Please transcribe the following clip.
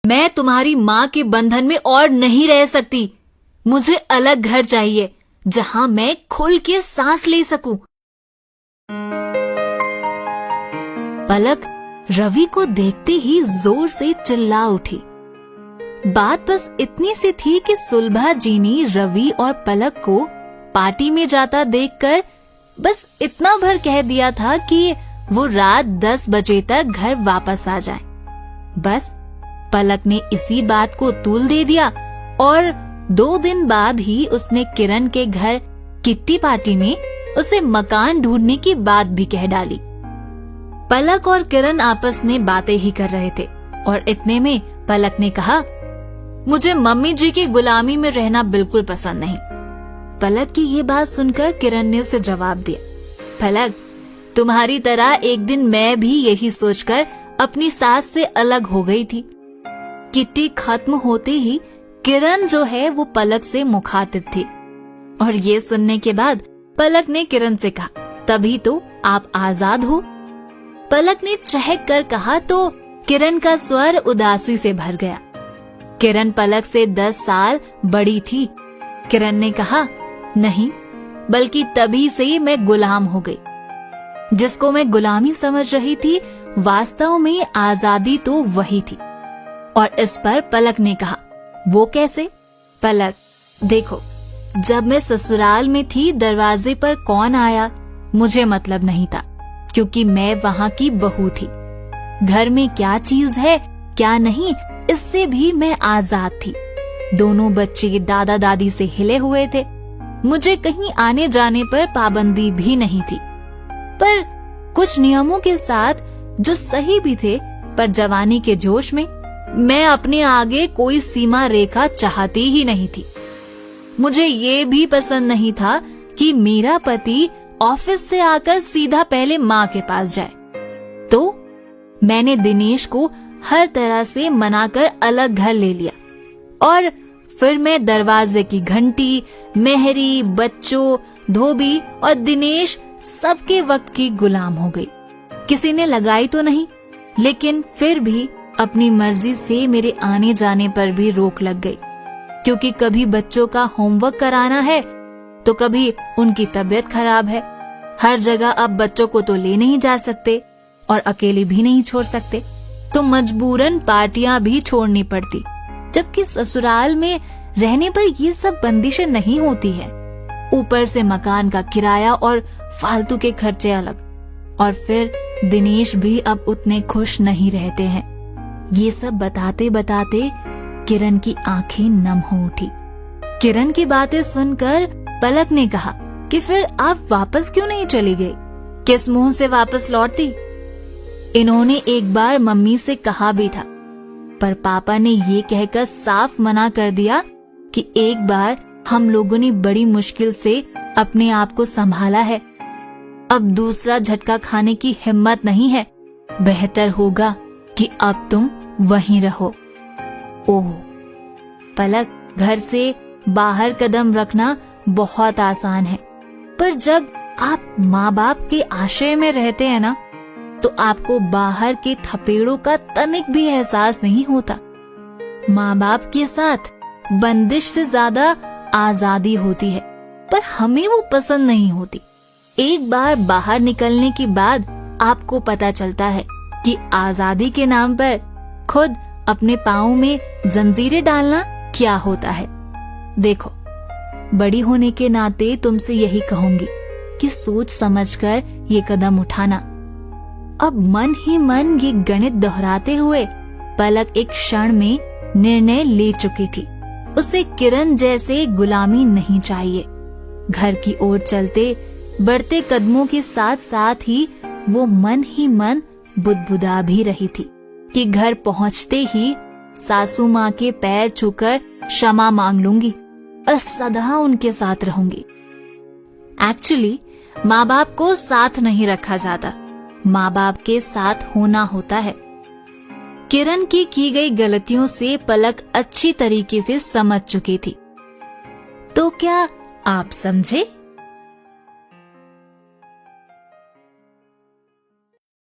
मैं तुम्हारी माँ के बंधन में और नहीं रह सकती। मुझे अलग घर चाहिए जहाँ मैं खुल के सांस ले सकूं। पलक रवि को देखते ही जोर से चिल्ला उठी। बात बस इतनी सी थी कि सुलभा जी ने रवि और पलक को पार्टी में जाता देखकर बस इतना भर कह दिया था कि वो रात 10 बजे तक घर वापस आ जाए। बस पलक ने इसी बात को तूल दे दिया और 2 दिन बाद ही उसने किरण के घर किट्टी पार्टी में उसे मकान ढूंढने की बात भी कह डाली। पलक और किरण आपस में बातें ही कर रहे थे और इतने में पलक ने कहा, मुझे मम्मी जी की गुलामी में रहना बिल्कुल पसंद नहीं। पलक की ये बात सुनकर किरण ने उसे जवाब दिया, पलक, तुम्हारी तरह एक दिन मैं भी यही सोचकर अपनी सास से अलग हो गई थी। किट्टी खत्म होते ही किरण जो है वो पलक से मुखातिब थी और ये सुनने के बाद पलक ने किरण से कहा, तभी तो आप आजाद हो। पलक ने चहक कर कहा तो किरण का स्वर उदासी से भर गया। किरण पलक से 10 साल बड़ी थी। किरण ने कहा, नहीं, बल्कि तभी से मैं गुलाम हो गई। जिसको मैं गुलामी समझ रही थी वास्तव में आजादी तो वही थी। और इस पर पलक ने कहा, वो कैसे? पलक, देखो, जब मैं ससुराल में थी दरवाजे पर कौन आया मुझे मतलब नहीं था, क्योंकि मैं वहाँ की बहू थी। घर में क्या चीज है क्या नहीं इससे भी मैं आजाद थी। दोनों बच्चे दादा दादी से हिले हुए थे। मुझे कहीं आने जाने पर पाबंदी भी नहीं थी, पर कुछ नियमों के साथ जो सही भी थे, पर जवानी के जोश में मैं अपने आगे कोई सीमा रेखा चाहती ही नहीं थी। मुझे ये भी पसंद नहीं था कि मेरा पति ऑफिस से आकर सीधा पहले माँ के पास जाए। तो मैंने दिनेश को हर तरह से मनाकर अलग घर ले लिया और फिर मैं दरवाजे की घंटी, मेहरी, बच्चों, धोबी और दिनेश सबके वक्त की गुलाम हो गई। किसी ने लगाई तो नहीं, लेकिन फिर भी अपनी मर्जी से मेरे आने जाने पर भी रोक लग गई, क्योंकि कभी बच्चों का होमवर्क कराना है तो कभी उनकी तबीयत खराब है। हर जगह अब बच्चों को तो ले नहीं जा सकते और अकेले भी नहीं छोड़ सकते, तो मजबूरन पार्टियां भी छोड़नी पड़ती, जबकि ससुराल में रहने पर ये सब बंदिशें नहीं होती है। ऊपर से मकान का किराया और फालतू के खर्चे अलग, और फिर दिनेश भी अब उतने खुश नहीं रहते हैं। ये सब बताते बताते किरण की आंखें नम हो उठी। किरण की बातें सुनकर पलक ने कहा कि फिर आप वापस क्यों नहीं चली गई? किस मुंह से वापस लौटती? इन्होंने एक बार मम्मी से कहा भी था, पर पापा ने ये कहकर साफ मना कर दिया कि एक बार हम लोगों ने बड़ी मुश्किल से अपने आप को संभाला है, अब दूसरा झटका खाने की हिम्मत नहीं है। बेहतर होगा कि अब तुम वहीं रहो। ओह पलक, घर से बाहर कदम रखना बहुत आसान है, पर जब आप माँ बाप के आश्रय में रहते हैं ना, तो आपको बाहर के थपेड़ों का तनिक भी एहसास नहीं होता। माँ बाप के साथ बंदिश से ज्यादा आजादी होती है, पर हमें वो पसंद नहीं होती। एक बार बाहर निकलने के बाद आपको पता चलता है कि आजादी के नाम पर खुद अपने पाँव में जंजीरें डालना क्या होता है। देखो, बड़ी होने के नाते तुमसे यही कहूंगी कि सोच समझकर ये कदम उठाना। अब मन ही मन ये गणित दोहराते हुए पलक एक क्षण में निर्णय ले चुकी थी। उसे किरण जैसे गुलामी नहीं चाहिए। घर की ओर चलते बढ़ते कदमों के साथ साथ ही वो मन ही मन बुदबुदा भी रही थी कि घर पहुंचते ही सासू माँ के पैर छूकर क्षमा मांग लूंगी और सदा उनके साथ रहूंगी। एक्चुअली माँ बाप को साथ नहीं रखा जाता, माँ बाप के साथ होना होता है। किरण की गई गलतियों से पलक अच्छी तरीके से समझ चुकी थी। तो क्या आप समझे?